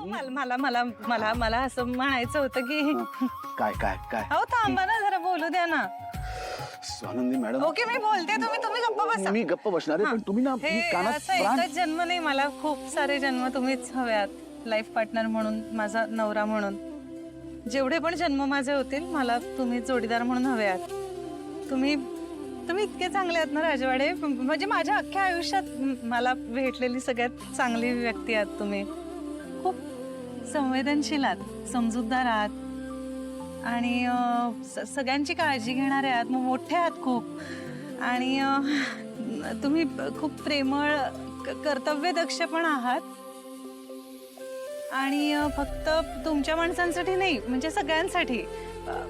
मला मला मला मला असं म्हणायचं होतं की काय काय काय अहो थांबा ना जरा बोलू द्या ना. आनंदी मॅडम ओके मी बोलते तुम्ही गप्प बसा. मी गप्प बसणार आहे पण तुम्ही ना हे मी कानात असं एकच जन्म नाही मला खूप सारे जन्म तुम्हीच हव्यात लाईफ पार्टनर म्हणून माझा नवरा म्हणून जेवढे पण जन्म माझे होतील मला तुम्ही जोडीदार म्हणून हव्यात. तुम्ही इतके चांगले आहात ना राजवाडे म्हणजे माझ्या अख्ख्या आयुष्यात मला भेटलेली सगळ्यात चांगली व्यक्ती आहात तुम्ही. खूप संवेदनशील आहात समजूतदार आहात आणि सगळ्यांची काळजी घेणारे आहात मोठे आहात खूप आणि तुम्ही खूप प्रेमळ कर्तव्यदक्ष पण आहात आणि फक्त तुमच्या माणसांसाठी नाही म्हणजे सगळ्यांसाठी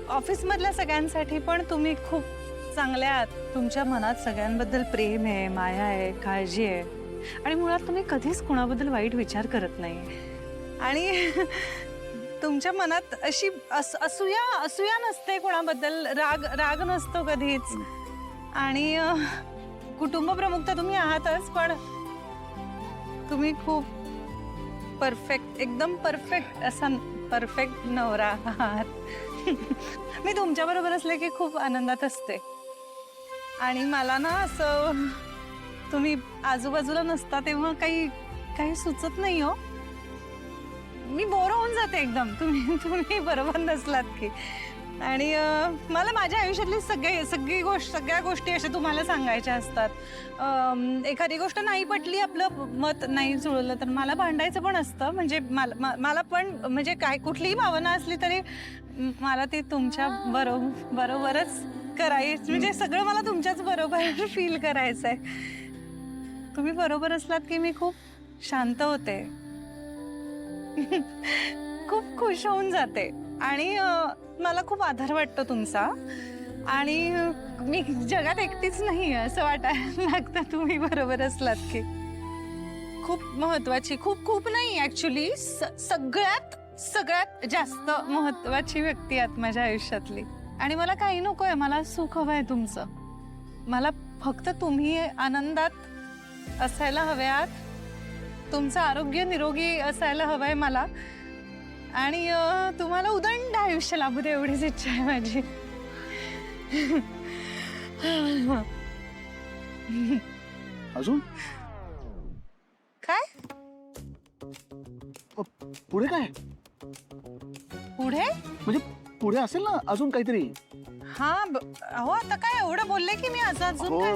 ऑफिसमधल्या सगळ्यांसाठी पण तुम्ही खूप चांगले आहात. तुमच्या मनात सगळ्यांबद्दल प्रेम आहे माया आहे काळजी आहे आणि मुळात तुम्ही कधीच कोणाबद्दल वाईट विचार करत नाही आणि तुमच्या मनात अशी असूया नसते कोणाबद्दल राग नसतो कधीच आणि कुटुंब प्रमुख तर तुम्ही आहातच पण तुम्ही खूप परफेक्ट एकदम परफेक्ट असा परफेक्ट नवरा आहात. मी तुमच्या बरोबर असले की खूप आनंदात असते आणि मला ना असं तुम्ही आजूबाजूला नसता तेव्हा काही सुचत नाही हो. मी बोर होऊन जाते एकदम तुम्ही बरोबर नसलात की आणि मला माझ्या आयुष्यातली सगळ्या गोष्टी अशा तुम्हाला सांगायच्या असतात. एखादी गोष्ट नाही पटली आपलं मत नाही जुळलं तर मला भांडायचं पण असतं म्हणजे मला पण म्हणजे काय कुठलीही भावना असली तरी मला ती तुमच्या बरोबरच करायची म्हणजे सगळं मला तुमच्याच बरोबर फील करायचं आहे. तुम्ही बरोबर असलात की मी खूप शांत होते खूप खुश होऊन जाते आणि मला खूप आधार वाटतो तुमचा आणि मी जगात एकटीच नाही असं वाटायला लागतं तुम्ही बरोबर असलात की. खूप महत्वाची खूप नाही ऍक्च्युली सगळ्यात जास्त महत्वाची व्यक्ती आहात माझ्या आयुष्यातली आणि मला काही नकोय मला सुख हवंय तुमचं. मला फक्त तुम्ही आनंदात असायला हव्यात तुमचं आरोग्य निरोगी असायला हवंय मला आणि तुम्हाला उदंड आयुष्य लाभू दे एवढीच इच्छा आहे माझी. अजून काय पुढे काय पुढे म्हणजे पुढे असेल ना अजून काहीतरी. हा अहो आता काय एवढं बोलले की मी अजून काय